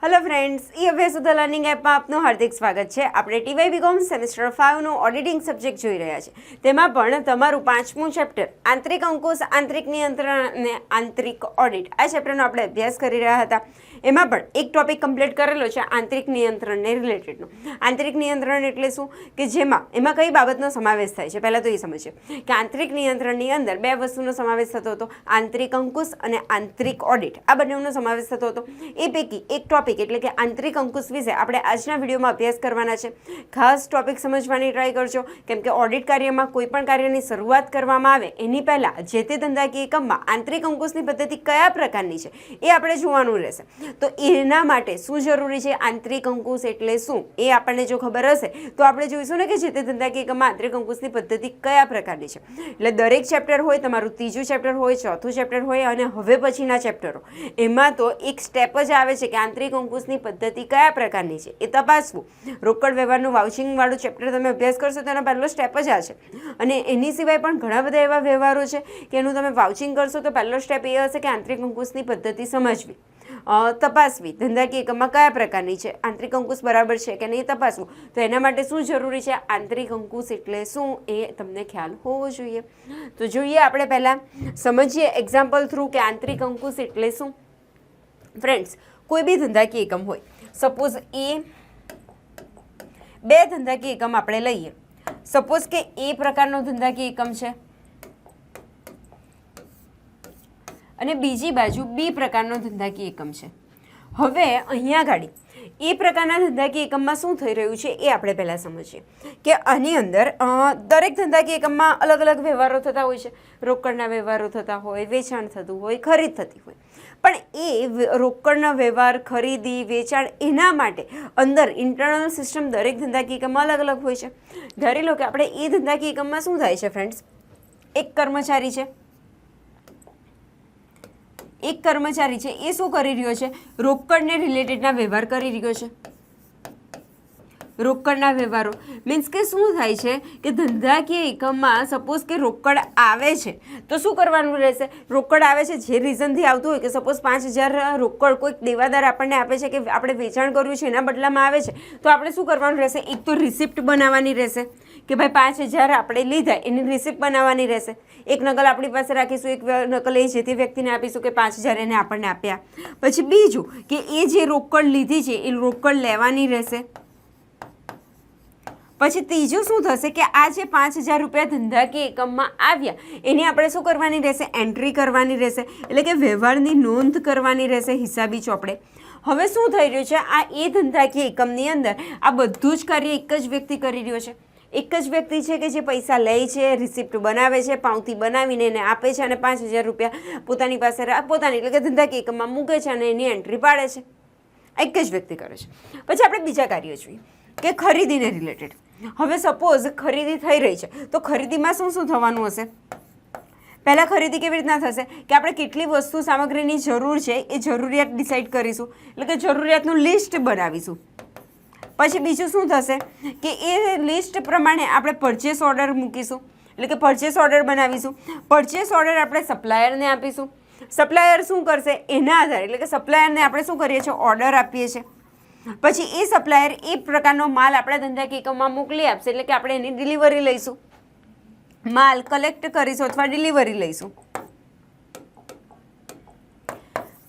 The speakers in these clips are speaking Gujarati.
हेलो फ्रेंड्स, ई अभ्यास લર્નિંગ એપમાં આપનું હાર્દિક સ્વાગત છે। આપણે ટીવાય બીકોમ સેમેસ્ટર 5 નો ઓડિટિંગ સબ્જેક્ટ જોઈ રહ્યા છે। તેમાં પણ તમારું પાંચમું ચેપ્ટર આંતરિક અંકુશ, આંતરિક નિયંત્રણ અને આંતરિક ઓડિટ, આ ચેપ્ટરનો આપણે અભ્યાસ કરી રહ્યા હતા। એમાં પણ એક ટોપિક કમ્પ્લીટ કરેલો છે આંતરિક નિયંત્રણને રિલેટેડનો। આંતરિક નિયંત્રણ એટલે શું કે એમાં કઈ બાબતનો સમાવેશ થાય છે, પહેલાં તો એ સમજીએ કે આંતરિક નિયંત્રણની અંદર બે વસ્તુનો સમાવેશ થતો હતો, આંતરિક અંકુશ અને આંતરિક ઓડિટ, આ બંનેનો સમાવેશ થતો હતો। એ પૈકી એક ટોપિક એટલે કે આંતરિક અંકુશ વિશે આપણે આજના વિડીયોમાં અભ્યાસ કરવાના છે। ખાસ ટોપિક સમજવાની ટ્રાય કરજો, કેમ કે ઓડિટ કાર્યમાં કોઈ પણ કાર્યની શરૂઆત કરવામાં આવે એની પહેલાં જે તે ધંધાકીય એકમમાં આંતરિક અંકુશની પદ્ધતિ કયા પ્રકારની છે એ આપણે જોવાનું રહેશે। તો એના માટે શું જરૂરી છે, આંતરિક અંકુશ એટલે શું એ આપણને જો ખબર હશે તો આપણે જોઈશું ને કે જે તે ધંધાકીય એકમમાં આંતરિક અંકુશની પદ્ધતિ કયા પ્રકારની છે। એટલે દરેક ચેપ્ટર હોય, તમારું ત્રીજું ચેપ્ટર હોય, ચોથું ચેપ્ટર હોય અને હવે પછીના ચેપ્ટરો, એમાં તો એક સ્ટેપ જ આવે છે કે આંતરિક અંકુશની પદ્ધતિ કયા પ્રકારની છે એ તપાસવું। રોકડ વ્યવહારનું વાઉચિંગવાળું ચેપ્ટર તમે અભ્યાસ કરશો તો એનો પહેલો સ્ટેપ જ આ છે। અને એની સિવાય પણ ઘણા બધા એવા વ્યવહારો છે કે એનું તમે વાઉચિંગ કરશો તો પહેલો સ્ટેપ એ હશે કે આંતરિક અંકુશની પદ્ધતિ સમજવી, તપાસવી, ધંધાકીય એકમમાં કયા પ્રકારની છે, આંતરિક અંકુશ બરાબર છે કે નહીં તપાસવું। તો એના માટે શું જરૂરી છે, આંતરિક અંકુશ એટલે શું એ તમને ખ્યાલ હોવો જોઈએ। તો જોઈએ આપણે પહેલાં સમજીએ એક્ઝામ્પલ થ્રુ કે આંતરિક અંકુશ એટલે શું। ફ્રેન્ડ્સ, કોઈ બી ધંધાકીય એકમ હોય, સપોઝ બે ધંધાકીય એકમ આપણે લઈએ, સપોઝ કે એ પ્રકારનો ધંધાકીય એકમ છે અને બીજી બાજુ બી પ્રકારનો ધંધાકીય એકમ છે। હવે અહીંયા ગાડી એ પ્રકારના ધંધાકીય એકમમાં શું થઈ રહ્યું છે એ આપણે પહેલાં સમજીએ કે આની અંદર દરેક ધંધાકીય એકમમાં અલગ અલગ વ્યવહારો થતા હોય છે। રોકડના વ્યવહારો થતા હોય, વેચાણ થતું હોય, ખરીદ થતી હોય, પણ એ રોકડના વ્યવહાર, ખરીદી, વેચાણ, એના માટે અંદર ઇન્ટરનલ સિસ્ટમ દરેક ધંધાકીય એકમમાં અલગ અલગ હોય છે। ધારી લો કે આપણે એ ધંધાકીય એકમમાં શું થાય છે ફ્રેન્ડ્સ, એક કર્મચારી છે એ શું કરી રહ્યો છે, રોકડને રિલેટેડના વ્યવહાર કરી રહ્યો છે। રોકડના વ્યવહારો મીન્સ કે શું થાય છે કે ધંધાકીય એકમમાં સપોઝ કે રોકડ આવે છે તો શું કરવાનું રહેશે, રોકડ આવે છે જે રીઝનથી આવતું હોય કે સપોઝ 5,000 રોકડ કોઈક દેવાદાર આપણને આપે છે કે આપણે વેચાણ કર્યું છે એના બદલામાં આવે છે, તો આપણે શું કરવાનું રહેશે, એક તો રિસિપ્ટ બનાવવાની રહેશે કે ભાઈ 5,000 આપણે લીધા એની રિસિપ્ટ બનાવવાની રહેશે। એક નકલ આપણી પાસે રાખીશું, એક નકલ એ જે તે વ્યક્તિને આપીશું કે 5,000 એને આપણને આપ્યા। પછી બીજું કે એ જે રોકડ લીધી છે એ રોકડ લેવાની રહેશે। પછી ત્રીજું શું થશે કે આ જે 5,000 રૂપિયા ધંધાકીય એકમમાં આવ્યા એની આપણે શું કરવાની રહેશે, એન્ટ્રી કરવાની રહેશે, એટલે કે વ્યવહારની નોંધ કરવાની રહેશે હિસાબી ચોપડે। હવે શું થઈ રહ્યું છે, આ એ ધંધાકીય એકમની અંદર આ બધું જ કાર્ય એક જ વ્યક્તિ કરી રહ્યો છે। એક જ વ્યક્તિ છે કે જે પૈસા લે છે, રિસિપ્ટ બનાવે છે, પાવતી બનાવીને એને આપે છે અને 5,000 રૂપિયા પોતાની પાસે પોતાની એટલે કે ધંધાકીય એકમમાં મૂકે છે અને એની એન્ટ્રી પાડે છે। એક જ વ્યક્તિ કરે છે। પછી આપણે બીજા કાર્યો જોઈએ કે ખરીદીને રિલેટેડ। હવે સપોઝ ખરીદી થઈ રહી છે તો ખરીદીમાં શું શું થવાનું હશે, પહેલાં ખરીદી કેવી રીતના થશે કે આપણે કેટલી વસ્તુ સામગ્રીની જરૂર છે એ જરૂરિયાત ડિસાઇડ કરીશું, એટલે કે જરૂરિયાતનું લિસ્ટ બનાવીશું। પછી બીજું શું થશે કે એ લિસ્ટ પ્રમાણે આપણે પરચેસ ઓર્ડર મૂકીશું, એટલે કે પરચેસ ઓર્ડર બનાવીશું। પરચેસ ઓર્ડર આપણે સપ્લાયરને આપીશું, સપ્લાયર શું કરશે એના આધારે, એટલે કે સપ્લાયરને આપણે શું કરીએ છીએ, ઓર્ડર આપીએ છીએ। પછી એ સપ્લાયર એ પ્રકારનો માલ આપણા ધંધાકીય એકમમાં મોકલી આપશે, એટલે કે આપણે એની ડિલિવરી લઈશું, માલ કલેક્ટ કરીશું અથવા ડિલિવરી લઈશું।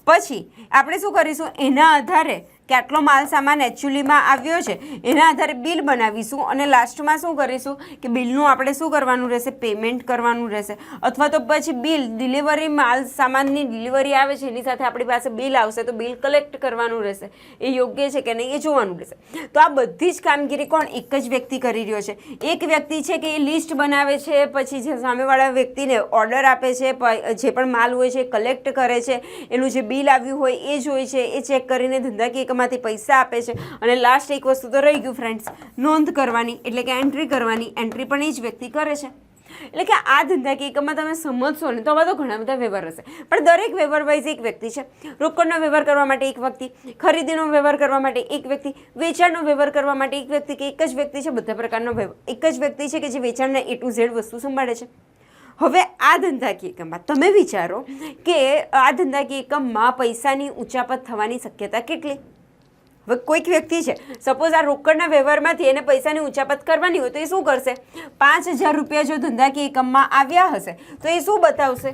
પછી આપણે શું કરીશું, એના આધારે કે આટલો માલ સામાન એકચ્યુઅલીમાં આવ્યો છે એના આધારે બિલ બનાવીશું અને લાસ્ટમાં શું કરીશું કે બિલનું આપણે શું કરવાનું રહેશે, પેમેન્ટ કરવાનું રહેશે। અથવા તો પછી બિલ ડિલિવરી, માલ સામાનની ડિલિવરી આવે છે એની સાથે આપણી પાસે બિલ આવશે તો બિલ કલેક્ટ કરવાનું રહેશે, એ યોગ્ય છે કે નહીં એ જોવાનું રહેશે। તો આ બધી જ કામગીરી કોણ, એક જ વ્યક્તિ કરી રહ્યો છે। એક વ્યક્તિ છે કે એ લિસ્ટ બનાવે છે, પછી જે સામેવાળા વ્યક્તિને ઓર્ડર આપે છે, જે પણ માલ હોય છે કલેક્ટ કરે છે, એનું જે બિલ આવ્યું હોય એ જોઈ છે, એ ચેક કરીને ધંધાકીય માંથી પૈસા આપે છે અને લાસ્ટ એક વસ્તુ તો રહી ગયું ફ્રેન્ડ્સ, નોંધ કરવાની, એટલે કે એન્ટ્રી કરવાની। એન્ટ્રી પણ એ જ વ્યક્તિ કરે છે। એટલે કે આ ધંધાકીય એકમમાં તમે સમજશો ને તો આવા તો ઘણા બધા વ્યવહાર હશે, પણ દરેક વ્યવહાર વાઇઝ એક વ્યક્તિ છે। રોકડનો વ્યવહાર કરવા માટે એક વ્યક્તિ, ખરીદીનો વ્યવહાર કરવા માટે એક વ્યક્તિ, વેચાણનો વ્યવહાર કરવા માટે એક વ્યક્તિ, કે એક જ વ્યક્તિ છે બધા પ્રકારનો એક જ વ્યક્તિ છે કે જે વેચાણના A to Z વસ્તુ સંભાળે છે। હવે આ ધંધાકીય એકમમાં તમે વિચારો કે આ ધંધાકીય એકમમાં પૈસાની ઉચાપત થવાની શક્યતા કેટલી, હવે કોઈક વ્યક્તિ છે, સપોઝ આ રોકડના વ્યવહારમાંથી એને પૈસાની ઉચાપત કરવાની હોય તો એ શું કરશે? 5,000 રૂપિયા જો ધંધાકીય એકમમાં આવ્યા હશે તો એ શું બતાવશે?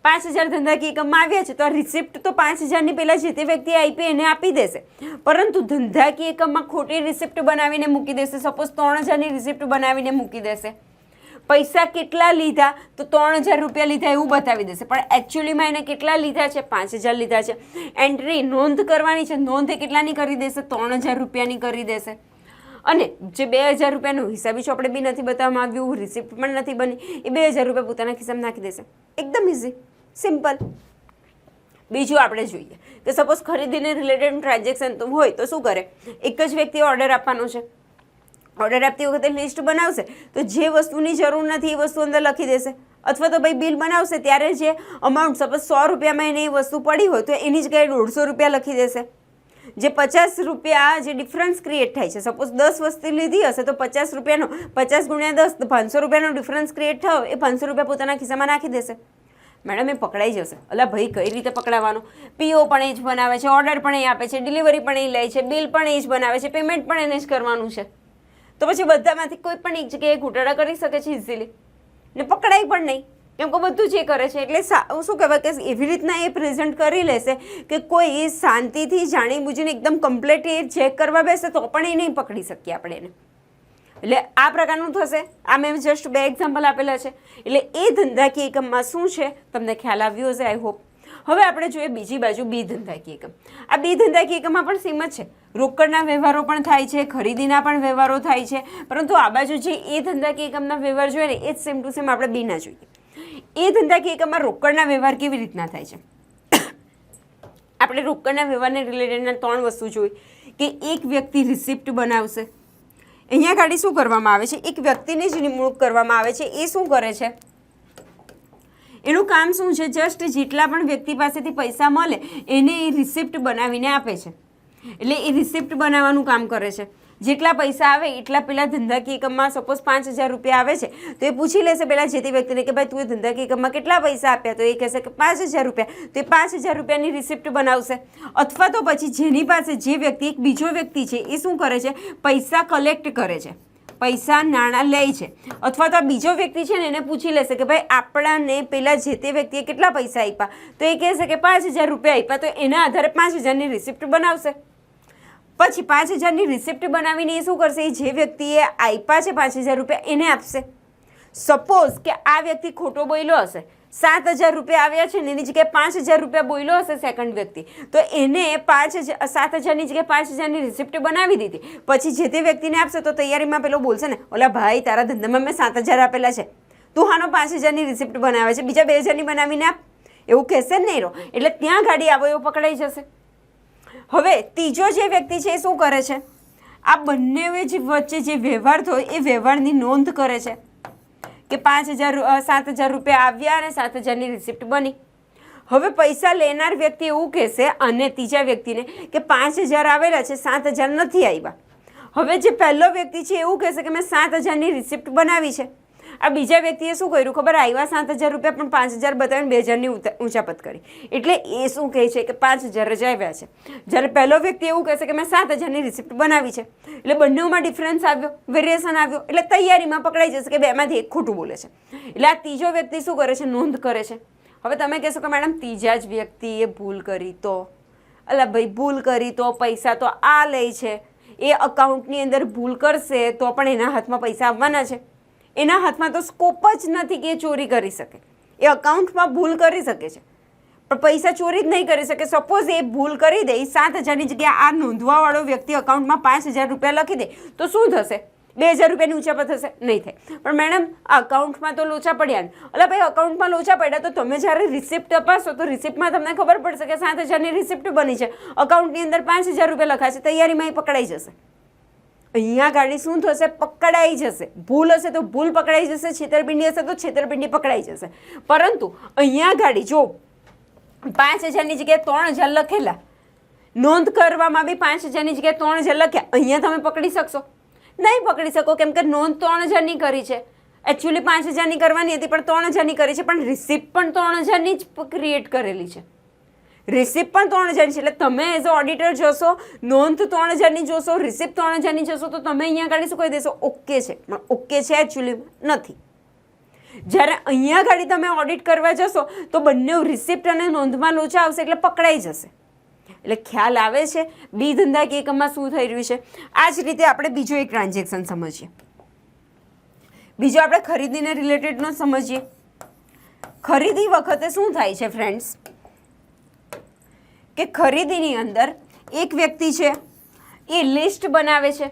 5,000 ધંધાકીય એકમમાં આવ્યા છે તો આ રિસિપ્ટ તો 5,000ની પહેલાં જે તે વ્યક્તિએ આપી એને આપી દેશે, પરંતુ ધંધાકીય એકમમાં ખોટી રિસિપ્ટ બનાવીને મૂકી દેશે. સપોઝ 3,000ની રિસિપ્ટ બનાવીને મૂકી દેશે. પૈસા કેટલા લીધા તો 3,000 રૂપિયા લીધા એવું બતાવી દેશે, પણ એકચ્યુઅલીમાં એને કેટલા લીધા છે? 5,000 લીધા છે. એન્ટ્રી નોંધ કરવાની છે, નોંધ એ કેટલાની કરી દેશે? 3,000 રૂપિયાની કરી દેશે. અને જે 2,000 રૂપિયાનું હિસાબી ચોપડે બી નથી બતાવવામાં આવ્યું, રિસિપ્ટ પણ નથી બની, એ 2,000 રૂપિયા પોતાના ખિસ્સામાં નાખી દેશે. એકદમ ઇઝી, સિમ્પલ. બીજું આપણે જોઈએ કે સપોઝ ખરીદીને રિલેટેડ ટ્રાન્ઝેક્શન તો હોય તો શું કરે? એક જ વ્યક્તિએ ઓર્ડર આપવાનો છે. ઓર્ડર આપતી વખતે લિસ્ટ બનાવશે તો જે વસ્તુની જરૂર નથી એ વસ્તુ અંદર લખી દેશે, અથવા તો ભાઈ બિલ બનાવશે ત્યારે જે અમાઉન્ટ સપોઝ 100 રૂપિયામાં એને એ વસ્તુ પડી હોય તો એની જગ્યાએ 150 રૂપિયા લખી દેશે. જે 50 રૂપિયા જે ડિફરન્સ ક્રિએટ થાય છે, સપોઝ 10 વસ્તુ લીધી હશે તો 50 રૂપિયાનો 50 ગુણ્યા 10 500 રૂપિયાનો ડિફરન્સ ક્રિએટ થયો, એ 500 રૂપિયા પોતાના ખિસ્સામાં નાખી દેશે. મેડમ એ પકડાઈ જશે. અલા ભાઈ કઈ રીતે પકડાવાનો? પીઓ પણ એ જ બનાવે છે, ઓર્ડર પણ એ આપે છે, ડિલિવરી પણ એ લે છે, બિલ પણ એ જ બનાવે છે, પેમેન્ટ પણ એને જ કરવાનું છે. તો પછી બધામાંથી કોઈ પણ એક જગ્યાએ ઘોટાળા કરી શકે છે ઇઝીલી, ને પકડાય પણ નહીં, કેમ કે બધું જે કરે છે. એટલે શું કહેવાય કે એવી રીતના એ પ્રેઝન્ટ કરી લેશે કે કોઈ શાંતિથી જાણી બુજીને એકદમ કમ્પ્લીટ એ ચેક કરવા બેસે તો પણ એ નહીં પકડી શકીએ આપણે એને. એટલે આ પ્રકારનું થશે. આ મેં જસ્ટ 2 એક્ઝામ્પલ આપેલા છે. એટલે એ ધંધાકીય એકમમાં શું છે તમને ખ્યાલ આવ્યો હશે, આઈ હોપ. હવે આપણે જોઈએ બીજી બાજુ બી ધંધાકીય એકમ. આ બી ધંધાકીય એકમમાં પણ સેમ જ છે. રોકડના વ્યવહારો પણ થાય છે, ખરીદીના પણ વ્યવહારો થાય છે, પરંતુ આ બાજુ જે એ ધંધાકીય એકમના વ્યવહાર જોઈએ ને એ જ સેમ ટુ સેમ આપણે બીના જોઈએ. એ ધંધાકીય એકમમાં રોકડના વ્યવહાર કેવી રીતના થાય છે? આપણે રોકડના વ્યવહારને રિલેટેડના 3 વસ્તુ જોઈ કે એક વ્યક્તિ રિસિપ્ટ બનાવશે. અહીંયા ગાડી શું કરવામાં આવે છે? એક વ્યક્તિની જ નિમણૂક કરવામાં આવે છે. એ શું કરે છે? એનું કામ શું છે? જસ્ટ જેટલા પણ વ્યક્તિ પાસેથી પૈસા મળે એને એ રિસિપ્ટ બનાવીને આપે છે. એટલે એ રિસિપ્ટ બનાવવાનું કામ કરે છે. જેટલા પૈસા આવે એટલા પેલા ધંધાકીય એકમમાં સપોઝ 5,000 રૂપિયા આવે છે તો એ પૂછી લેશે પેલા જે તે વ્યક્તિને કે ભાઈ તું એ ધંધાકીય એકમમાં કેટલા પૈસા આપ્યા? તો એ કહેશે કે 5,000 રૂપિયા. તો એ 5,000 રૂપિયાની રિસિપ્ટ બનાવશે. અથવા તો પછી જેની પાસે જે વ્યક્તિ એક બીજો વ્યક્તિ છે એ શું કરે છે? પૈસા કલેક્ટ કરે છે, પૈસા નાણાં લે છે. અથવા તો આ બીજો વ્યક્તિ છે ને એને પૂછી લેશે કે ભાઈ આપણાને પેલા જે તે વ્યક્તિએ કેટલા પૈસા આપ્યા? તો એ કહેશે કે 5,000 રૂપિયા આપ્યા. તો એના આધારે 5,000ની રિસિપ્ટ બનાવશે. પછી 5,000ની રિસિપ્ટ બનાવીને એ શું કરશે? એ જે વ્યક્તિએ આપ્યા છે 5,000 રૂપિયા એને આપશે. સપોઝ કે આ વ્યક્તિ ખોટો બોલ્યો હશે, 7,000 રૂપિયા આવ્યા છે ને એની જગ્યાએ 5,000 રૂપિયા બોલ્યો હશે સેકન્ડ વ્યક્તિ, તો એને 7,000ની જગ્યાએ 5,000ની રિસિપ્ટ બનાવી દીધી. પછી જે તે વ્યક્તિને આપશે તો તૈયારીમાં પેલો બોલશે ને, ઓલા ભાઈ તારા ધંધામાં મેં 7,000 આપેલા છે, તું હાનો 5,000ની રિસિપ્ટ બનાવે છે, બીજા 2,000ની બનાવીને આપ, એવું કહેશે જ નહીં રહો. એટલે ત્યાં ગાડી આવો એવો પકડાઈ જશે. હવે ત્રીજો જે વ્યક્તિ છે એ શું કરે છે? આ બંને વચ્ચે જે વ્યવહાર થયો એ વ્યવહારની નોંધ કરે છે કે 7,000 રૂપિયા આવ્યા અને 7,000ની રિસિપ્ટ બની. હવે પૈસા લેનાર વ્યક્તિ એવું કહેશે અને ત્રીજા વ્યક્તિને કે 5,000 આવેલા છે, 7,000 નથી આવ્યા. હવે જે પહેલો વ્યક્તિ છે એવું કહેશે કે મેં 7,000ની રિસિપ્ટ બનાવી છે. આ બીજા વ્યક્તિએ શું કર્યું ખબર? આવ્યા 7,000 રૂપિયા પણ 5,000 બતાવીને 2,000ની ઉચાપત કરી. એટલે એ શું કહે છે કે 5,000 જ આવ્યા છે. જ્યારે પહેલો વ્યક્તિ એવું કહેશે કે મેં 7,000ની રિસિપ્ટ બનાવી છે. એટલે બંનેમાં ડિફરન્સ આવ્યો, વેરિએશન આવ્યો. એટલે તૈયારીમાં પકડાઈ જશે કે બેમાંથી એક ખોટું બોલે છે. એટલે આ ત્રીજો વ્યક્તિ શું કરે છે? નોંધ કરે છે. હવે તમે કહેશો કે મેડમ ત્રીજા જ વ્યક્તિએ ભૂલ કરી તો? અલા ભાઈ ભૂલ કરી તો પૈસા તો આ લે છે, એ અકાઉન્ટની અંદર ભૂલ કરશે તો પણ એના હાથમાં પૈસા આવવાના છે. એના હાથમાં તો સ્કોપ જ નથી કે એ ચોરી કરી શકે. એ અકાઉન્ટમાં ભૂલ કરી શકે છે પણ પૈસા ચોરી જ નહીં કરી શકે. સપોઝ એ ભૂલ કરી દે, 7,000ની જગ્યાએ આ નોંધવાવાળો વ્યક્તિ અકાઉન્ટમાં 5,000 રૂપિયા લખી દે તો શું થશે? 2,000 રૂપિયાની ઉચાપત થશે? નહીં થાય. પણ મેડમ અકાઉન્ટમાં તો લોચા પડ્યા ને. અલા ભાઈ અકાઉન્ટમાં લોચા પડ્યા તો તમે જ્યારે રિસિપ્ટ અપાશો તો રિસિપ્ટમાં તમને ખબર પડશે કે 7,000ની રિસિપ્ટ બની છે, અકાઉન્ટની અંદર 5,000 રૂપિયા લખાશે. તૈયારીમાં એ પકડાઈ જશે. અહીંયા ગાડી શું થશે? પકડાઈ જશે. ભૂલ હશે તો ભૂલ પકડાઈ જશે, છેતરપિંડી હશે તો છેતરપિંડી પકડાઈ જશે. પરંતુ અહીંયા ગાડી જો 5,000ની જગ્યાએ 3,000 લખેલા, નોંધ કરવામાં બી 5,000ની જગ્યાએ 3,000 લખ્યા, અહીંયા તમે પકડી શકશો? નહીં પકડી શકો, કેમ કે નોંધ 3,000ની કરી છે. એકચ્યુઅલી 5,000ની કરવાની હતી પણ 3,000ની કરી છે, પણ રિસિપ્ટ પણ 3,000ની જ ક્રિએટ કરેલી છે. રિસિપ્ટ પણ 3000ની છે. એટલે તમે એઝ અ ઓડિટર જોશો, નોંધ 3000ની જોશો, રિસિપ્ટ 3000ની જોશો, તો તમે અહીંયા આગળ શું કહી દેશો? ઓકે છે. પણ ઓકે છે એકચ્યુઅલી નથી. જ્યારે અહીંયા આગળ તમે ઓડિટ કરવા જશો તો બંને રિસિપ્ટ અને નોંધમાં લોચા આવશે એટલે પકડાઈ જશે. એટલે ખ્યાલ આવે છે બી ધંધાકીય એકમમાં શું થઈ રહ્યું છે. આ જ રીતે આપણે બીજો એક ટ્રાન્ઝેક્શન સમજીએ. બીજો આપણે ખરીદીને રિલેટેડનો સમજીએ. ખરીદી વખતે શું થાય છે ફ્રેન્ડ્સ કે ખરીદીની અંદર એક વ્યક્તિ છે એ લિસ્ટ બનાવે છે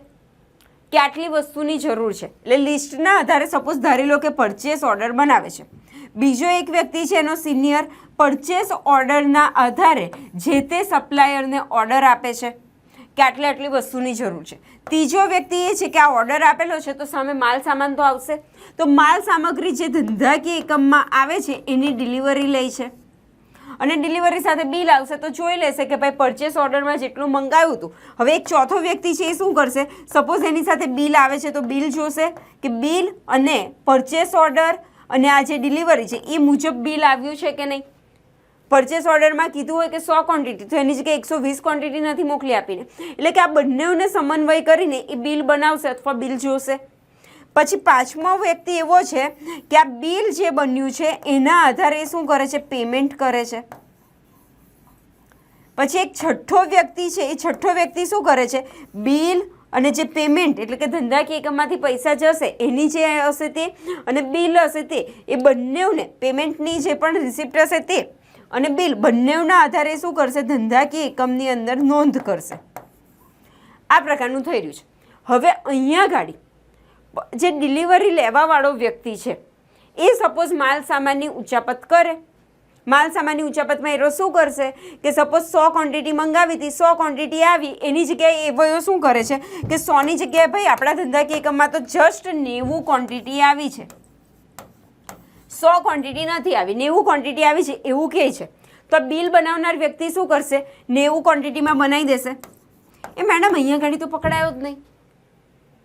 કે આટલી વસ્તુની જરૂર છે. એટલે લિસ્ટના આધારે સપોઝ ધારી લો કે પરચેસ ઓર્ડર બનાવે છે. બીજો એક વ્યક્તિ છે એનો સિનિયર પરચેસ ઓર્ડરના આધારે જે તે સપ્લાયરને ઓર્ડર આપે છે કે આટલી વસ્તુની જરૂર છે. ત્રીજો વ્યક્તિ એ છે કે આ ઓર્ડર આપેલો છે તો સામે માલ સામાન તો આવશે, તો માલ સામગ્રી જે ધંધાકીય એકમમાં આવે છે એની ડિલિવરી લે છે અને ડિલિવરી સાથે બિલ આવશે તો જોઈ લેશે કે ભાઈ પરચેસ ઓર્ડરમાં જેટલું મંગાવ્યું હતું. હવે એક ચોથો વ્યક્તિ છે એ શું કરશે? સપોઝ એની સાથે બિલ આવે છે તો બિલ જોશે કે બિલ અને પરચેસ ઓર્ડર અને આ જે ડિલિવરી છે એ મુજબ બિલ આવ્યું છે કે નહીં. પરચેસ ઓર્ડરમાં કીધું હોય કે 100 ક્વોન્ટિટી તો એની જગ્યાએ 120 ક્વોન્ટિટી નથી મોકલી આપીને. એટલે કે આ બંનેને સમન્વય કરીને એ બિલ બનાવશે અથવા બિલ જોશે. પછી પાંચમો વ્યક્તિ એવો છે કે આ બિલ જે બન્યું છે એના આધારે શું કરે છે? પેમેન્ટ કરે છે. પછી એક છઠ્ઠો વ્યક્તિ છે એ છઠ્ઠો વ્યક્તિ શું કરે છે? બિલ અને જે પેમેન્ટ એટલે કે ધંધાકીય એકમમાંથી પૈસા જશે એની જે હશે તે અને બિલ હશે તે એ બંનેને પેમેન્ટની જે પણ રિસિપ્ટ હશે તે અને બિલ બંનેના આધારે શું કરશે? ધંધાકીય એકમની અંદર નોંધ કરશે. આ પ્રકારનું થઈ રહ્યું છે. હવે અહીંયા ગાડી જે ડિલિવરી લેવાવાળો વ્યક્તિ છે એ સપોઝ માલ સામાનની ઉચાપત કરે. માલ સામાનની ઉચાપતમાં એરો શું કરશે કે સપોઝ 100 ક્વોન્ટિટી મંગાવી હતી, 100 ક્વોન્ટિટી આવી, એની જગ્યાએ એવો શું કરે છે કે 100ની જગ્યાએ ભાઈ આપણા ધંધાકીય એકમમાં તો જસ્ટ 90 ક્વોન્ટિટી આવી છે, 100 ક્વોન્ટિટી નથી આવી, 90 ક્વોન્ટિટી આવી છે એવું કહે છે. તો બિલ બનાવનાર વ્યક્તિ શું કરશે? 90 ક્વોન્ટિટીમાં બનાવી દેશે. એ મેડમ અહીંયા ઘડી તો પકડાયો જ નહીં,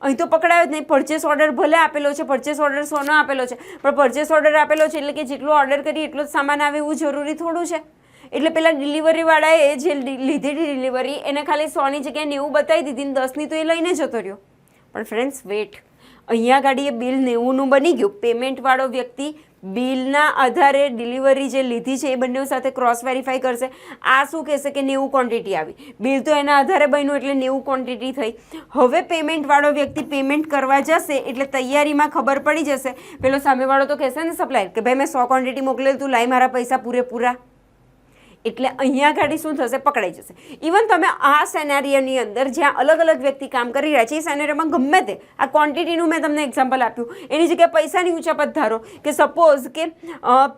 અહીં તો પકડાયો જ નહીં. પરચેસ ઓર્ડર ભલે આપેલો છે, પરચેસ ઓર્ડર 100નો આપેલો છે, પણ પરચેસ ઓર્ડર આપેલો છે એટલે કે જેટલો ઓર્ડર કરી એટલો જ સામાન આવે એવું જરૂરી થોડું છે. એટલે પેલા ડિલિવરીવાળાએ જે લીધી ડિલિવરી એને ખાલી 100ની જગ્યાએ 90 બતાવી દીધી ને 10ની તો એ લઈને જતો રહ્યો. પણ ફ્રેન્ડ્સ વેટ, અહીંયા ગાડી એ બિલ 90નું બની ગયું. પેમેન્ટવાળો વ્યક્તિ બિલના આધારે ડિલિવરી જે લીધી છે એ બંને સાથે ક્રોસ વેરીફાઈ કરશે. આ શું કહેશે કે 90 ક્વોન્ટિટી આવી, બિલ તો એના આધારે બન્યું એટલે 90 ક્વોન્ટિટી થઈ. હવે પેમેન્ટવાળો વ્યક્તિ પેમેન્ટ કરવા જશે એટલે તૈયારીમાં ખબર પડી જશે. પેલો સામેવાળો તો કહેશે ને સપ્લાયર કે ભાઈ મેં 100 ક્વોન્ટિટી મોકલેલું, તું લાઈ મારા પૈસા પૂરેપૂરા. એટલે અહીંયા ગાડી શું થશે? પકડાઈ જશે. ઇવન તમે આ સેનારિયોની અંદર જ્યાં અલગ અલગ વ્યક્તિ કામ કરી રહ્યા છે એ સેનારિયોમાં ગમે તે આ ક્વોન્ટિટીનું મેં તમને એક્ઝામ્પલ આપ્યું, એની જગ્યાએ પૈસાની ઉચાપત ધારો કે સપોઝ કે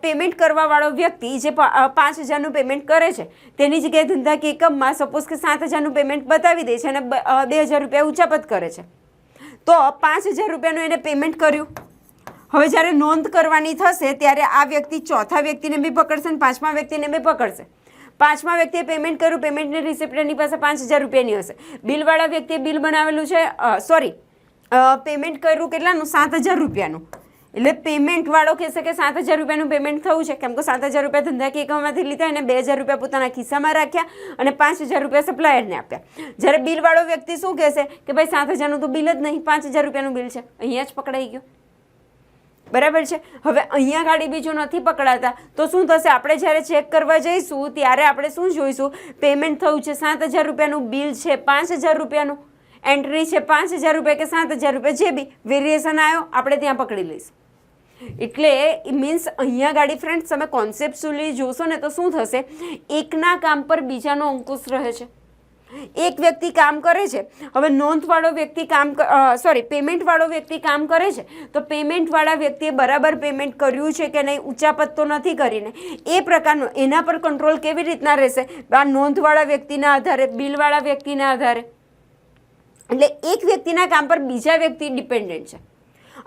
પેમેન્ટ કરવાવાળો વ્યક્તિ જે 5000નું પેમેન્ટ કરે છે તેની જગ્યાએ ધંધાકીય એકમમાં સપોઝ કે 7000નું પેમેન્ટ બતાવી દે છે અને 2000 રૂપિયા ઉચાપત કરે છે, તો 5000 રૂપિયાનું એને પેમેન્ટ કર્યું. હવે જ્યારે નોંધ કરવાની થશે ત્યારે આ વ્યક્તિ ચોથા વ્યક્તિને બી પકડશે અને પાંચમા વ્યક્તિને બી પકડશે. પાંચમા વ્યક્તિએ પેમેન્ટ કર્યું, પેમેન્ટની રિસિપ્ટ એની પાસે 5000 રૂપિયાની હશે. બિલવાળા વ્યક્તિએ બિલ બનાવેલું છે પેમેન્ટ કર્યું કેટલાનું? 7000 રૂપિયાનું. એટલે પેમેન્ટવાળો કહેશે કે 7000 રૂપિયાનું પેમેન્ટ થયું છે, કેમ કે 7000 રૂપિયા ધંધાકીય એકમમાંથી લીધા અને 2000 રૂપિયા પોતાના ખિસ્સામાં રાખ્યા અને 5000 રૂપિયા સપ્લાયરને આપ્યા. જ્યારે બિલવાળો વ્યક્તિ શું કહેશે કે ભાઈ 7000નું તો બિલ જ નહીં, 5000 રૂપિયાનું બિલ છે. અહીંયા જ પકડાઈ ગયો. બરાબર છે. હવે અહીંયા ગાડી બીજું નથી પકડાતા તો શું થશે? આપણે જ્યારે ચેક કરવા જઈશું ત્યારે આપણે શું જોઈશું? પેમેન્ટ થયું છે 7000 રૂપિયાનું, બિલ છે 5000 રૂપિયાનું, એન્ટ્રી છે 5000 રૂપિયા કે 7000 રૂપિયા, જે બી વેરિએશન આવ્યો આપણે ત્યાં પકડી લઈશું. એટલે મીન્સ અહીંયા ગાડી ફ્રેન્ડ્સ તમે કોન્સેપ્ચ્યુઅલી જોશો ને તો શું થશે? એકના કામ પર બીજાનો અંકુશ રહે છે. એક વ્યક્તિ કામ કરે છે, હવે નોંધવાળો વ્યક્તિ પેમેન્ટવાળો વ્યક્તિ કામ કરે છે તો પેમેન્ટવાળા વ્યક્તિએ બરાબર પેમેન્ટ કર્યું છે કે નહીં, ઉચાપત તો નથી કરીને, એ પ્રકારનો એના પર કંટ્રોલ કેવી રીતના રહેશે? આ નોંધવાળા વ્યક્તિના આધારે, બિલવાળા વ્યક્તિના આધારે. એટલે એક વ્યક્તિના કામ પર બીજા વ્યક્તિ ડિપેન્ડન્ટ છે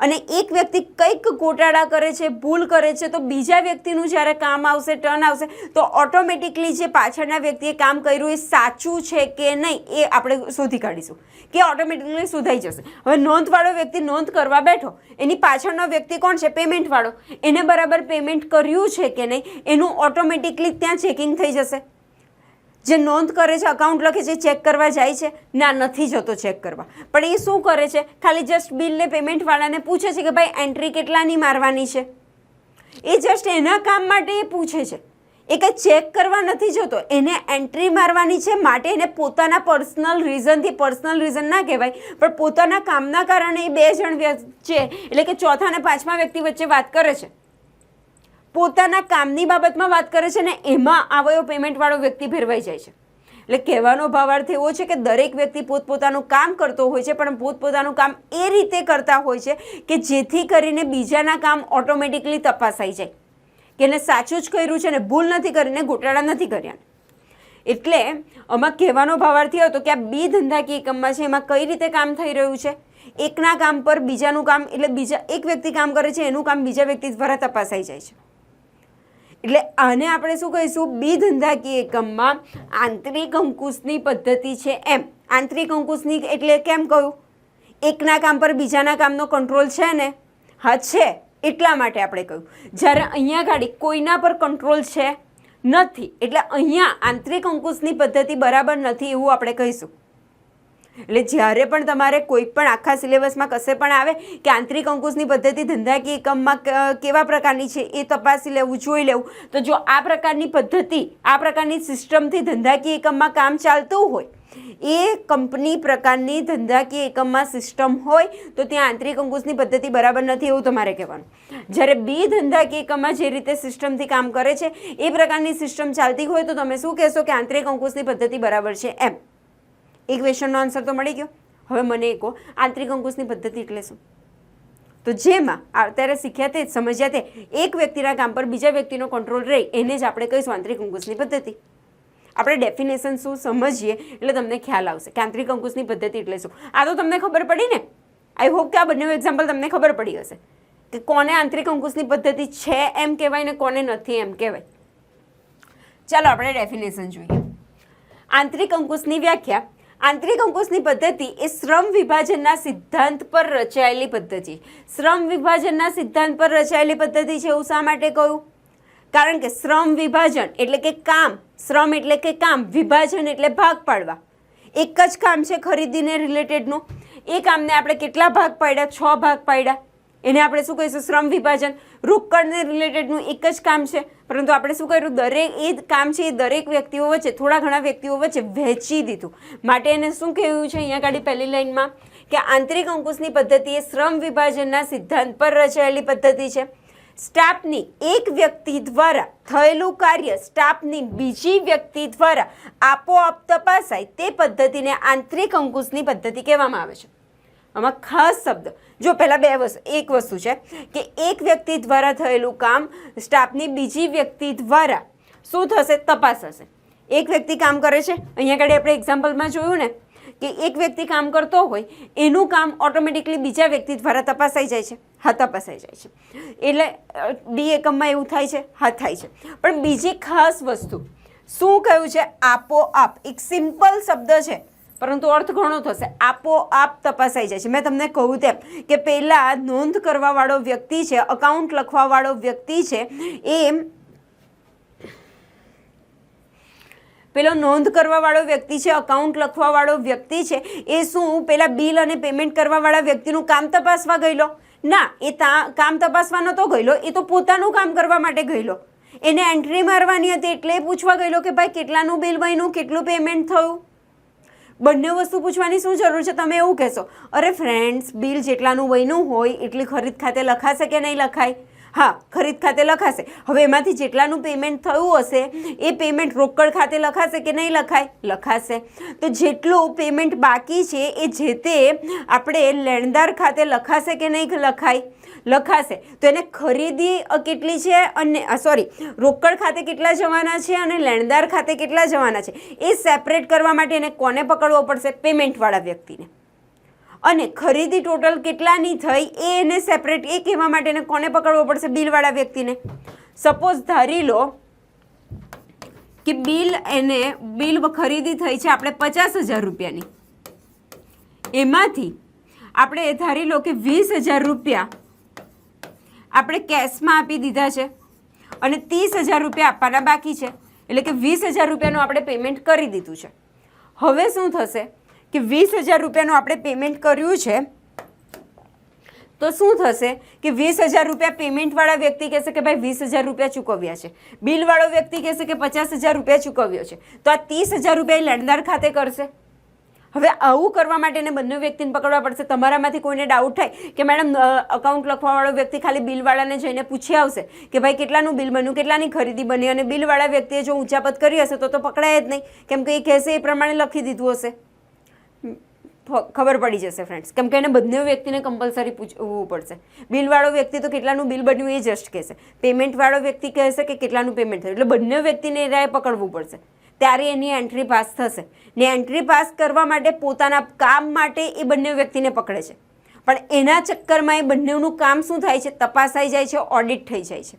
અને એક વ્યક્તિ કંઈક ગોટાળા કરે છે, ભૂલ કરે છે, તો બીજા વ્યક્તિનું જ્યારે કામ આવશે, ટર્ન આવશે તો ઓટોમેટિકલી જે પાછળના વ્યક્તિએ કામ કર્યું એ સાચું છે કે નહીં એ આપણે શોધી કાઢીશું કે ઓટોમેટિકલી સુધાઈ જશે. હવે નોંધવાળો વ્યક્તિ નોંધ કરવા બેઠો, એની પાછળનો વ્યક્તિ કોણ છે? પેમેન્ટવાળો. એને બરાબર પેમેન્ટ કર્યું છે કે નહીં એનું ઓટોમેટિકલી ત્યાં ચેકિંગ થઈ જશે. જે નોંધ કરે છે, અકાઉન્ટ લખે છે, ચેક કરવા જાય છે? ના, નથી જતો ચેક કરવા. પણ એ શું કરે છે? ખાલી જસ્ટ બિલને પેમેન્ટવાળાને પૂછે છે કે ભાઈ એન્ટ્રી કેટલાની મારવાની છે. એ જસ્ટ એના કામ માટે એ પૂછે છે. એ કંઈ ચેક કરવા નથી જતો, એને એન્ટ્રી મારવાની છે. માટે એને પોતાના પર્સનલ રીઝન ના કહેવાય, પણ પોતાના કામના કારણે એ 2 જણ વચ્ચે, એટલે કે ચોથા અને 5મા વ્યક્તિ વચ્ચે વાત કરે છે. પોતાના કામની બાબતમાં વાત કરે છે ને એમાં આવ્યો પેમેન્ટવાળો વ્યક્તિ ભેરવાઈ જાય છે. એટલે કહેવાનો ભાવાર્થ એવો છે કે દરેક વ્યક્તિ પોતપોતાનું કામ કરતો હોય છે, પણ પોતપોતાનું કામ એ રીતે કરતા હોય છે કે જેથી કરીને બીજાના કામ ઓટોમેટિકલી તપાસાઈ જાય કે એને સાચું જ કર્યું છે ને ભૂલ નથી કરીને ગોટાળા નથી કર્યા. એટલે આમાં કહેવાનો ભાવાર્થ એ હતો કે આ બી ધંધાકીય એકમમાં છે એમાં કઈ રીતે કામ થઈ રહ્યું છે. એકના કામ પર બીજાનું કામ, એટલે બીજા એક વ્યક્તિ કામ કરે છે એનું કામ બીજા વ્યક્તિ દ્વારા તપાસાઈ જાય છે. એટલે આને આપણે શું કહીશું? બી ધંધાકીય એકમમાં આંતરિક અંકુશની પદ્ધતિ છે. એમ આંતરિક અંકુશની એટલે કેમ કહ્યું? એકના કામ પર બીજાના કામનો કંટ્રોલ છે ને? હા, છે. એટલા માટે આપણે કહ્યું. જ્યારે અહીંયા ગાડી કોઈના પર કંટ્રોલ છે નથી, એટલે અહીંયા આંતરિક અંકુશની પદ્ધતિ બરાબર નથી એવું આપણે કહીશું. એટલે જ્યારે પણ તમારે કોઈ પણ આખા સિલેબસમાં કશે પણ આવે કે આંતરિક અંકુશની પદ્ધતિ ધંધાકીય એકમમાં કેવા પ્રકારની છે એ તપાસી લેવું, જોઈ લેવું. તો જો આ પ્રકારની પદ્ધતિ, આ પ્રકારની સિસ્ટમથી ધંધાકીય એકમમાં કામ ચાલતું હોય, એ કંપની પ્રકારની ધંધાકીય એકમમાં સિસ્ટમ હોય તો ત્યાં આંતરિક અંકુશની પદ્ધતિ બરાબર નથી એવું તમારે કહેવાનું. જ્યારે બી ધંધાકીય એકમમાં જે રીતે સિસ્ટમથી કામ કરે છે એ પ્રકારની સિસ્ટમ ચાલતી હોય તો તમે શું કહેશો કે આંતરિક અંકુશની પદ્ધતિ બરાબર છે. એમ એક ક્વેશ્ચનનો આન્સર તો મળી ગયો. હવે મને કહો આંતરિક અંકુશની પદ્ધતિ એટલે શું? તો જેમાં અત્યારે શીખ્યા તે સમજ્યા તે એક વ્યક્તિના કામ પર બીજા વ્યક્તિનો કંટ્રોલ રહે એને જ આપણે કહીશું આંતરિક અંકુશની પદ્ધતિ. આપણે ડેફિનેશન શું સમજીએ એટલે તમને ખ્યાલ આવશે કે આંતરિક અંકુશની પદ્ધતિ એટલે શું. આ તો તમને ખબર પડી ને? આઈ હોપ કે આ બંને એક્ઝામ્પલ તમને ખબર પડી હશે કે કોને આંતરિક અંકુશની પદ્ધતિ છે એમ કહેવાય ને કોને નથી એમ કહેવાય. ચાલો આપણે ડેફિનેશન જોઈએ. આંતરિક અંકુશની વ્યાખ્યા: આંતરિક અંકુશની પદ્ધતિ એ શ્રમ વિભાજનના સિદ્ધાંત પર રચાયેલી પદ્ધતિ. શ્રમ વિભાજનના સિદ્ધાંત પર રચાયેલી પદ્ધતિ છે એવું શા માટે કહ્યું? કારણ કે શ્રમ વિભાજન એટલે કે કામ, શ્રમ એટલે કે કામ, વિભાજન એટલે ભાગ પાડવા. એક જ કામ છે ખરીદીને રિલેટેડનું, એ કામને આપણે કેટલા ભાગ પાડ્યા? 6 ભાગ પાડ્યા. એને આપણે શું કહીશું? શ્રમ વિભાજન. રોકડને રિલેટેડનું એક જ કામ છે, પરંતુ આપણે શું કર્યું? દરેક એ કામ છે એ દરેક વ્યક્તિઓ વચ્ચે, થોડા ઘણા વ્યક્તિઓ વચ્ચે વહેંચી દીધું. માટે એને શું કહેવું છે અહીંયા ગાડી પહેલી લાઈનમાં કે આંતરિક અંકુશની પદ્ધતિ એ શ્રમ વિભાજનના સિદ્ધાંત પર રચાયેલી પદ્ધતિ છે. સ્ટાફની એક વ્યક્તિ દ્વારા થયેલું કાર્ય સ્ટાફની બીજી વ્યક્તિ દ્વારા આપોઆપ તપાસાય તે પદ્ધતિને આંતરિક અંકુશની પદ્ધતિ કહેવામાં આવે છે. આમાં ખાસ શબ્દ જો પહેલાં એક વસ્તુ છે કે એક વ્યક્તિ દ્વારા થયેલું કામ સ્ટાફની બીજી વ્યક્તિ દ્વારા શું થશે? તપાસાશે. એક વ્યક્તિ કામ કરે છે, અહીંયા આગળ આપણે એક્ઝામ્પલમાં જોયું ને કે એક વ્યક્તિ કામ કરતો હોય એનું કામ ઓટોમેટિકલી બીજા વ્યક્તિ દ્વારા તપાસાઈ જાય છે. હા, તપાસાઈ જાય છે. એટલે બી એકમમાં એવું થાય છે? હા, થાય છે. પણ બીજી ખાસ વસ્તુ શું કહ્યું છે? આપોઆપ. એક સિમ્પલ શબ્દ છે પરંતુ અર્થ ઘણો થશે. આપોઆપ તપાસાઈ જાય છે. મેં તમને કહ્યું તેમ કે પહેલાં નોંધ કરવાવાળો વ્યક્તિ છે, અકાઉન્ટ લખવાવાળો વ્યક્તિ છે, પેલો નોંધ કરવાવાળો વ્યક્તિ છે, અકાઉન્ટ લખવાવાળો વ્યક્તિ છે, એ શું પેલા બિલ અને પેમેન્ટ કરવાવાળા વ્યક્તિનું કામ તપાસવા ગયેલો? ના, એ કામ તપાસવા નહોતો ગયેલો, એ તો પોતાનું કામ કરવા માટે ગયેલો. એને એન્ટ્રી મારવાની હતી એટલે એ પૂછવા ગયેલો કે ભાઈ કેટલાનું બિલ બન્યું, કેટલું પેમેન્ટ થયું. બંને વસ્તુ પૂછવાની શું જરૂર છે? તમે એવું કહેશો અરે ફ્રેન્ડ્સ, બિલ જેટલાનું બન્યું હોય એટલી ખરીદ ખાતે લખાશે કે નહીં લખાય? હા, ખરીદ ખાતે લખાશે. હવે એમાંથી જેટલાનું પેમેન્ટ થયું હશે એ પેમેન્ટ રોકડ ખાતે લખાશે કે નહીં લખાય? લખાશે. તો જેટલું પેમેન્ટ બાકી છે એ જે તે આપણે લેણદાર ખાતે લખાશે કે નહીં લખાય? લખાશે. તો એને ખરીદી કેટલી છે અને રોકડ ખાતે કેટલા જવાના છે અને લેણદાર ખાતે કેટલા જવાના છે એ સેપરેટ કરવા માટે એને કોને પકડવો પડશે? પેમેન્ટવાળા વ્યક્તિને. અને ખરીદી ટોટલ કેટલાની થઈ એને સેપરેટ એ કહેવા માટે એને કોને પકડવો પડશે? બિલવાળા વ્યક્તિને. સપોઝ ધારી લો કે બિલ ખરીદી થઈ છે આપણે 50,000 રૂપિયાની. એમાંથી આપણે ધારી લો કે 20,000 રૂપિયા આપણે કેશમાં આપી દીધા છે અને 30,000 રૂપિયા આપવાના બાકી છે. એટલે કે 20,000 રૂપિયાનું આપણે પેમેન્ટ કરી દીધું છે. હવે શું થશે કે 20,000 રૂપિયાનું આપણે પેમેન્ટ કર્યું છે, તો શું થશે કે 20,000 રૂપિયા પેમેન્ટવાળા વ્યક્તિ કહેશે કે ભાઈ 20,000 રૂપિયા ચૂકવ્યા છે, બિલવાળો વ્યક્તિ કહેશે કે 50,000 રૂપિયા ચૂકવ્યો છે, તો આ 30,000 રૂપિયા લેણદાર ખાતે કરશે. હવે આવું કરવા માટે બંને વ્યક્તિને પકડવા પડશે. તમારામાંથી કોઈને ડાઉટ થાય કે મેડમ અકાઉન્ટ લખવાવાળો વ્યક્તિ ખાલી બિલવાળાને જઈને પૂછી આવશે કે ભાઈ કેટલાનું બિલ બન્યું, કેટલાની ખરીદી બની, અને બિલવાળા વ્યક્તિએ જો ઊંચાપત કરી હશે તો પકડાય જ નહીં, કેમ કે એ કહેશે એ પ્રમાણે લખી દીધું હશે. ખબર પડી જશે ફ્રેન્ડ્સ, કેમ કે એને બંને વ્યક્તિને કમ્પલસરી પૂછવું પડશે. બિલવાળો વ્યક્તિ તો કેટલાનું બિલ બન્યું એ જસ્ટ કહેશે, પેમેન્ટવાળો વ્યક્તિ કહેશે કે કેટલાનું પેમેન્ટ થયું, એટલે બંને વ્યક્તિને એ રાય પકડવું પડશે, ત્યારે એની એન્ટ્રી પાસ થશે. ને એન્ટ્રી પાસ કરવા માટે પોતાના કામ માટે એ બંને વ્યક્તિને પકડે છે, પણ એના ચક્કરમાં એ બંનેનું કામ શું થાય છે, તપાસાઈ જાય છે, ઓડિટ થઈ જાય છે.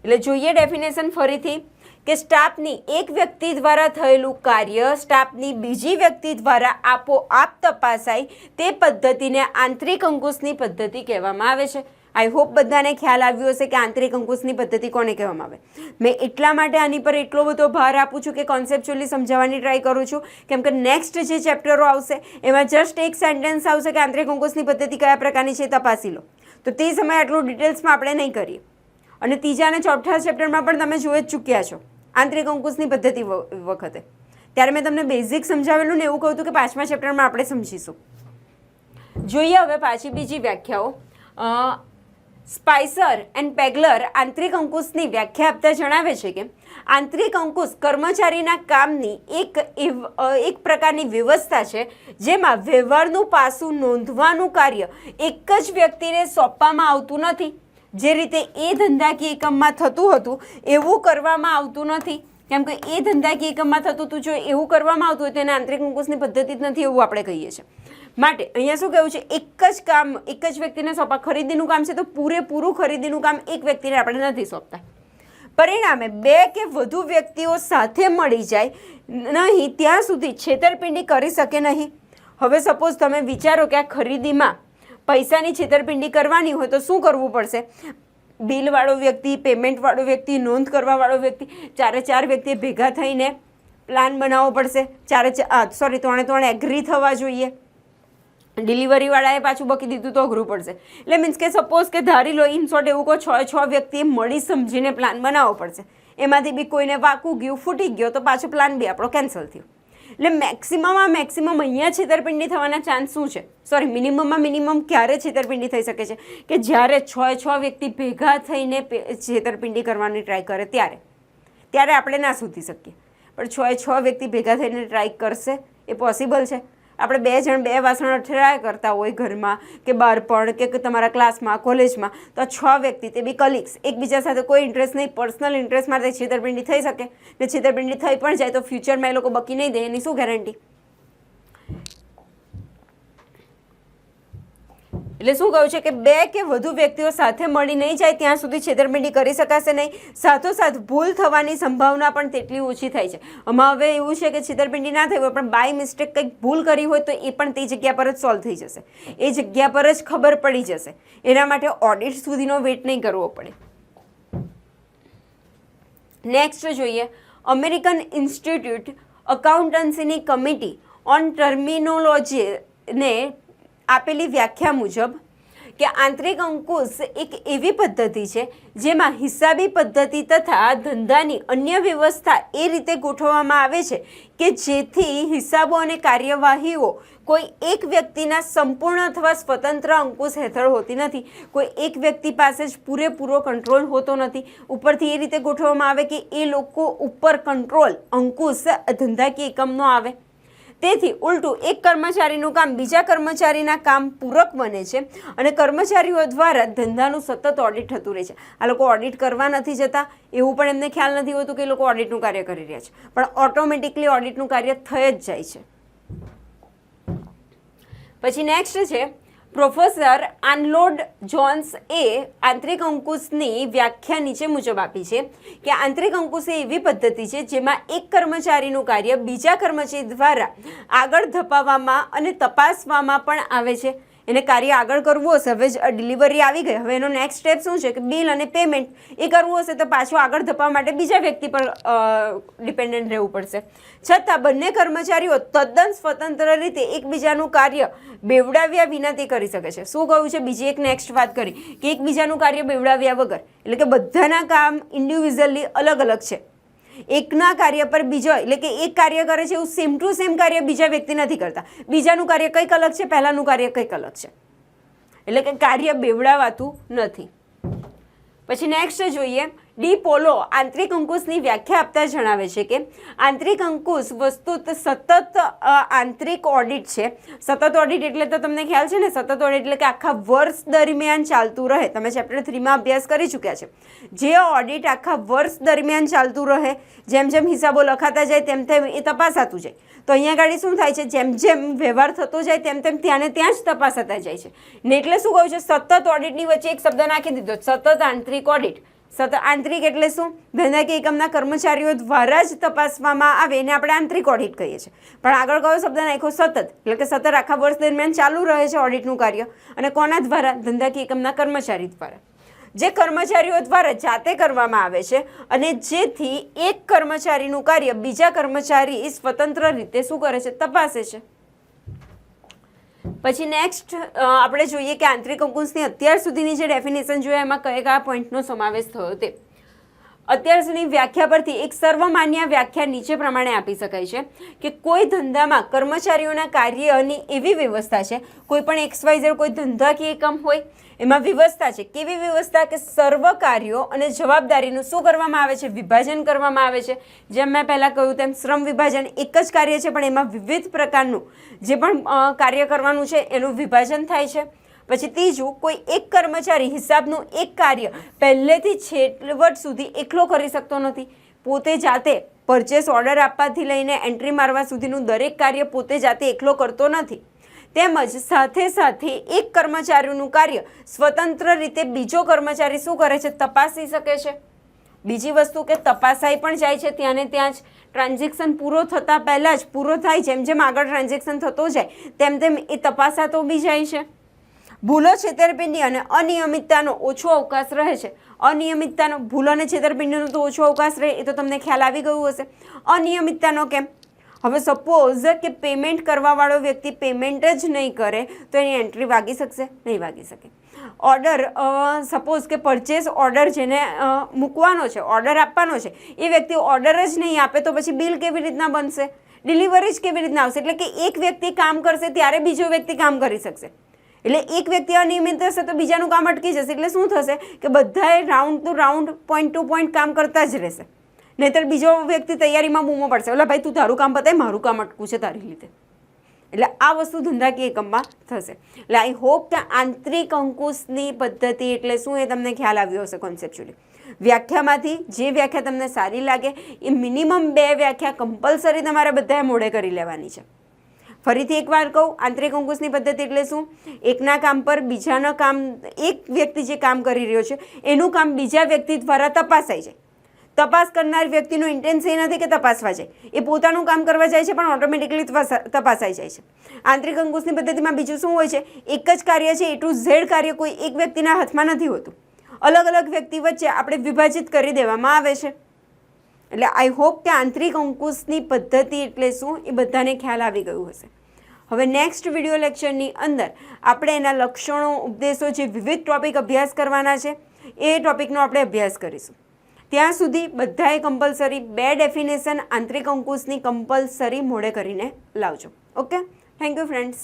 એટલે જોઈએ ડેફિનેશન ફરીથી કે સ્ટાફની એક વ્યક્તિ દ્વારા થયેલું કાર્ય સ્ટાફની બીજી વ્યક્તિ દ્વારા આપોઆપ તપાસાય તે પદ્ધતિને આંતરિક અંકુશની પદ્ધતિ કહેવામાં આવે છે. આઈ હોપ બધાને ખ્યાલ આવ્યો હશે કે આંતરિક અંકુશની પદ્ધતિ કોને કહેવામાં આવે. મેં એટલા માટે આની પર એટલો બધો ભાર આપું છું કે કોન્સેપ્ચ્યુઅલી સમજાવવાની ટ્રાય કરું છું, કેમ કે નેક્સ્ટ જે ચેપ્ટરો આવશે એમાં જસ્ટ એક સેન્ટેન્સ આવશે કે આંતરિક અંકુશની પદ્ધતિ કયા પ્રકારની છે તપાસી લો, તો તે સમયે આટલું ડિટેલ્સમાં આપણે નહીં કરીએ. અને ત્રીજા અને ચોથા ચેપ્ટરમાં પણ તમે જોઈ જ ચૂક્યા છો આંતરિક અંકુશની પદ્ધતિ વખતે. ત્યારે મેં તમને બેઝિક સમજાવેલું ને એવું કહું હતું કે પાંચમા ચેપ્ટરમાં આપણે સમજીશું. જોઈએ હવે પાછી બીજી વ્યાખ્યાઓ. સ્પાઇસર એન્ડ પેગલર આંતરિક અંકુશની વ્યાખ્યા આપતા જણાવે છે કે આંતરિક અંકુશ કર્મચારીના કામની એક પ્રકારની વ્યવસ્થા છે જેમાં વ્યવહારનું પાસું નોંધવાનું કાર્ય એક જ વ્યક્તિને સોંપવામાં આવતું નથી. જે રીતે એ ધંધાકીય એકમમાં થતું હતું એવું કરવામાં આવતું નથી, કેમ કે એ ધંધાકીય એકમમાં થતું હતું જો એવું કરવામાં આવતું હોય તો એને આંતરિક અંકુશની પદ્ધતિ જ નથી એવું આપણે કહીએ છીએ. માટે અહીંયા શું કહેવું છે, એક જ કામ એક જ વ્યક્તિને સોંપા. ખરીદીનું કામ છે તો પૂરેપૂરું ખરીદીનું કામ એક વ્યક્તિને આપણે નથી સોંપતા. પરિણામે બે કે વધુ વ્યક્તિઓ સાથે મળી જાય નહીં ત્યાં સુધી છેતરપિંડી કરી શકે નહીં. હવે સપોઝ તમે વિચારો કે આ ખરીદીમાં પૈસાની છેતરપિંડી કરવાની હોય તો શું કરવું પડશે? બિલવાળો વ્યક્તિ, પેમેન્ટવાળો વ્યક્તિ, નોંધ કરવાવાળો વ્યક્તિ, ચારે વ્યક્તિએ ભેગા થઈને પ્લાન બનાવવો પડશે. ત્રણે એગ્રી થવા જોઈએ. ડિલિવરીવાળાએ પાછું બકી દીધું તો અઘરું પડશે. એટલે મીન્સ કે સપોઝ કે ધારી લો ઇન શોર્ટ એવું કહો 6 વ્યક્તિએ મળી સમજીને પ્લાન બનાવવો પડશે. એમાંથી બી કોઈને વાકું ગયું, ફૂટી ગયો તો પાછો પ્લાન બી આપણો કેન્સલ થયો. એટલે મેક્સિમમ અહીંયા છેતરપિંડી થવાના ચાન્સ શું છે? મિનિમમ ક્યારે છેતરપિંડી થઈ શકે છે કે જ્યારે 6 વ્યક્તિ ભેગા થઈને છેતરપિંડી કરવાની ટ્રાય કરે ત્યારે આપણે ના શોધી શકીએ. પણ 6 વ્યક્તિ ભેગા થઈને ટ્રાય કરશે એ પોસિબલ છે? આપણે 2 જણ 2 વાસણ ટ્રાય કરતા હોય ઘરમાં કે બહાર પણ કે તમારા ક્લાસમાં, કોલેજમાં, તો 6 વ્યક્તિ તે બી કલીગ્સ એકબીજા સાથે કોઈ ઇન્ટરેસ્ટ નહીં, પર્સનલ ઇન્ટરેસ્ટ માટે છેતરપિંડી થઈ શકે ને છેતરપિંડી થઈ પણ જાય તો ફ્યુચરમાં એ લોકો બકી નહીં દે એની શું ગેરંટી? એટલે શું કહ્યું છે કે 2 કે વધુ વ્યક્તિઓ સાથે મળી નહીં જાય ત્યાં સુધી છેતરપિંડી કરી શકાશે નહીં. સાથોસાથ ભૂલ થવાની સંભાવના પણ તેટલી ઓછી થાય છે. આમાં હવે એવું છે કે છેતરપિંડી ના થઈ હોય પણ બાય મિસ્ટેક કંઈક ભૂલ કરી હોય તો એ પણ તે જગ્યા પર જ સોલ્વ થઈ જશે, એ જગ્યા પર જ ખબર પડી જશે. એના માટે ઓડિટ સુધીનો વેઇટ નહીં કરવો પડે. નેક્સ્ટ જોઈએ અમેરિકન ઇન્સ્ટિટ્યૂટ અકાઉન્ટન્સીની કમિટી ઓન ટર્મિનોલોજીને આપેલી વ્યાખ્યા મુજબ કે આંતરિક અંકુશ એક એવી પદ્ધતિ છે જેમાં હિસાબી પદ્ધતિ તથા ધંધાની અન્ય વ્યવસ્થા એ રીતે ગોઠવવામાં આવે છે કે જેથી હિસાબો અને કાર્યવાહીઓ કોઈ એક વ્યક્તિના સંપૂર્ણ અથવા સ્વતંત્ર અંકુશ હેઠળ હોતી નથી. કોઈ એક વ્યક્તિ પાસે જ પૂરેપૂરો કંટ્રોલ હોતો નથી. ઉપરથી એ રીતે ગોઠવવામાં આવે કે એ લોકો ઉપર કંટ્રોલ અંકુશ ધંધાકીય એકમનો આવે. તેથી ઉલટું એક કર્મચારીનું કામ બીજા કર્મચારીના કામ પૂરક બને છે અને કર્મચારીઓ દ્વારા ધંધાનું સતત ઓડિટ થતું રહે છે. આ લોકો ઓડિટ કરવા નથી જતા એવું પણ એમને ખ્યાલ નથી હોતું કે એ લોકો ઓડિટનું કાર્ય કરી રહ્યા છે, પણ ઓટોમેટિકલી ઓડિટનું કાર્ય થઈ જ જાય છે. પછી નેક્સ્ટ છે પ્રોફેસર આર્નોલ્ડ જોન્સ એ આંતરિક અંકુશની વ્યાખ્યા નીચે મુજબ આપી છે કે આંતરિક અંકુશ એ એવી પદ્ધતિ છે જેમાં એક કર્મચારીનું કાર્ય બીજા કર્મચારી દ્વારા આગળ ધપાવવામાં અને તપાસવામાં પણ આવે છે. એને કાર્ય આગળ કરવું હશે, હવે ડિલિવરી આવી ગઈ, હવે એનો નેક્સ્ટ સ્ટેપ શું છે કે બિલ અને પેમેન્ટ એ કરવું હશે તો પાછું આગળ ધપાવવા માટે બીજા વ્યક્તિ પર ડિપેન્ડન્ટ રહેવું પડશે. છતાં બંને કર્મચારીઓ તદ્દન સ્વતંત્ર રીતે એકબીજાનું કાર્ય બેવડાવ્યા વિના તે કરી શકે છે. શું કહ્યું છે? બીજી એક નેક્સ્ટ વાત કરી કે એકબીજાનું કાર્ય બેવડાવ્યા વગર, એટલે કે બધાના કામ ઇન્ડિવિજ્યુઅલી અલગ અલગ છે. એકના કાર્ય પર બીજો, એટલે કે એક કાર્ય કરે છે એવું સેમ ટુ સેમ કાર્ય બીજા વ્યક્તિ નથી કરતા. બીજાનું કાર્ય કંઈક અલગ છે, પહેલાનું કાર્ય કંઈક અલગ છે, એટલે કે કાર્ય બેવડાવાતું નથી. પછી નેક્સ્ટ જોઈએ, ડી પોલો આંતરિક અંકુશની વ્યાખ્યા આપતા જણાવે છે કે આંતરિક અંકુશ વસ્તુત સતત આંતરિક ઓડિટ છે. સતત ઓડિટ એટલે તો તમને ખ્યાલ છે ને, સતત ઓડિટ એટલે કે આખા વર્ષ દરમિયાન ચાલતું રહે. તમે ચેપ્ટર 3માં અભ્યાસ કરી ચૂક્યા છે. જે ઓડિટ આખા વર્ષ દરમિયાન ચાલતું રહે, જેમ જેમ હિસાબો લખાતા જાય તેમ તેમ એ તપાસાતું જાય. તો અહીંયા આગળ શું થાય છે? જેમ જેમ વ્યવહાર થતો જાય તેમ તેમ ત્યાં ને ત્યાં જ તપાસાતા જાય છે ને. એટલે શું કહ્યું છે? સતત ઓડિટની વચ્ચે એક શબ્દ નાખી દીધો, સતત આંતરિક ઓડિટ. સતત આંતરિક એટલે શું? ધંધાકીય એકમના કર્મચારીઓ દ્વારા જ તપાસવામાં આવે એને આપણે આંતરિક ઓડિટ કહીએ છીએ. પણ આગળ કયો શબ્દ નાખ્યો? સતત, એટલે કે સતત આખા વર્ષ દરમિયાન ચાલુ રહે છે ઓડિટનું કાર્ય. અને કોના દ્વારા? ધંધાકીય એકમના કર્મચારી દ્વારા. જે કર્મચારીઓ દ્વારા જાતે કરવામાં આવે છે અને જેથી એક કર્મચારીનું કાર્ય બીજા કર્મચારી સ્વતંત્ર રીતે શું કરે છે? તપાસે છે. પછી નેક્સ્ટ આપણે જોઈએ કે આંતરિક અંકુશની અત્યાર સુધીની જે ડેફિનેશન જોઈએ એમાં કયા કયા પોઈન્ટનો સમાવેશ થયો તે. અત્યાર સુધી વ્યાખ્યા પરથી એક સર્વમાન્ય વ્યાખ્યા નીચે પ્રમાણે આપી શકાય છે કે કોઈ ધંધામાં કર્મચારીઓના કાર્યની એવી વ્યવસ્થા છે, કોઈ પણ XYZ કોઈ ધંધાકીય એકમ હોય એમાં વ્યવસ્થા છે. કેવી વ્યવસ્થા? કે સર્વ કાર્યો અને જવાબદારીનું શું કરવામાં આવે છે? વિભાજન કરવામાં આવે છે. જેમ મેં પહેલાં કહ્યું તેમ શ્રમ વિભાજન એક જ કાર્ય છે પણ એમાં વિવિધ પ્રકારનું જે પણ કાર્ય કરવાનું છે એનું વિભાજન થાય છે. પછી ત્રીજું, કોઈ એક કર્મચારી હિસાબનું એક કાર્ય પહેલેથી છેવટ સુધી એકલો કરી શકતો નથી. પોતે જાતે પરચેસ ઓર્ડર આપવાથી લઈને એન્ટ્રી મારવા સુધીનું દરેક કાર્ય પોતે જાતે એકલો કરતો નથી. તેમજ સાથે સાથે એક કર્મચારીનું કાર્ય સ્વતંત્ર રીતે બીજો કર્મચારી શું કરે છે? તપાસી શકે છે. બીજી વસ્તુ કે તપાસાઈ પણ જાય છે ત્યાં ને ત્યાં જ. ટ્રાન્ઝેક્શન પૂરો થતાં પહેલાં જ પૂરો થાય, જેમ જેમ આગળ ટ્રાન્ઝેક્શન થતો જાય તેમ તેમ એ તપાસાતો બી જાય છે. ભૂલો, છેતરપિંડી અને અનિયમિતતાનો ઓછો અવકાશ રહે છે. અનિયમિતતાનો, ભૂલો અને છેતરપિંડીનો તો ઓછો અવકાશ રહે, એ તો તમને ખ્યાલ આવી ગયું હશે. અનિયમિતતાનો કેમ? હવે સપોઝ કે પેમેન્ટ કરવાવાળો વ્યક્તિ પેમેન્ટ જ નહીં કરે તો એની એન્ટ્રી વાગી શકશે? નહીં વાગી શકે. ઓર્ડર, સપોઝ કે પરચેસ ઓર્ડર જેને મૂકવાનો છે, ઓર્ડર આપવાનો છે, એ વ્યક્તિ ઓર્ડર જ નહીં આપે તો પછી બિલ કેવી રીતના બનશે? ડિલિવરી જ કેવી રીતના આવશે? એટલે કે એક વ્યક્તિ કામ કરશે ત્યારે બીજો વ્યક્તિ કામ કરી શકશે. એટલે એક વ્યક્તિ અનિયમિત હશે તો બીજાનું કામ અટકી જશે. એટલે શું થશે કે બધાએ round to round, point to point કામ કરતા જ રહેશે. નહીંતર બીજો વ્યક્તિ તૈયારીમાં બૂમો પડશે, ઓલા ભાઈ તું તારું કામ પતાય, મારું કામ અટકું છે તારી લીધે. એટલે આ વસ્તુ ધંધાકીય એકમમાં થશે. એટલે આઈ હોપ કે આંતરિક અંકુશની પદ્ધતિ એટલે શું એ તમને ખ્યાલ આવ્યો હશે કોન્સેપ્ચ્યુઅલી. વ્યાખ્યામાંથી જે વ્યાખ્યા તમને સારી લાગે એ મિનિમમ 2 વ્યાખ્યા કમ્પલસરી તમારે બધાએ મોઢે કરી લેવાની છે. ફરીથી એકવાર કહું, આંતરિક અંકુશની પદ્ધતિ એટલે શું? એકના કામ પર બીજાના કામ, એક વ્યક્તિ જે કામ કરી રહ્યો છે એનું કામ બીજા વ્યક્તિ દ્વારા તપાસાઈ જાય. તપાસ કરનાર વ્યક્તિનો ઇન્ટેન્સ એ નથી કે તપાસવા જાય, એ પોતાનું કામ કરવા જાય છે પણ ઓટોમેટિકલી તપાસાઈ જાય છે. આંતરિક અંકુશની પદ્ધતિમાં બીજું શું હોય છે? એક જ કાર્ય છે, A to Z કાર્ય કોઈ એક વ્યક્તિના હાથમાં નથી હોતું. અલગ અલગ વ્યક્તિ વચ્ચે આપણે વિભાજિત કરી દેવામાં આવે છે. એટલે આઈ હોપ કે આંતરિક અંકુશની પદ્ધતિ એટલે શું એ બધાને ખ્યાલ આવી ગયું હશે. હવે નેક્સ્ટ વિડીયો લેક્ચરની અંદર આપણે એના લક્ષણો, ઉપદેશો, જે વિવિધ ટોપિક અભ્યાસ કરવાના છે એ ટોપિકનો આપણે અભ્યાસ કરીશું. ત્યાં સુધી બધાએ કમ્પલસરી 2 ડેફિનેશન આંતરિક અંકુશની કમ્પલસરી મોઢે કરીને લાવજો. Okay, thank you friends.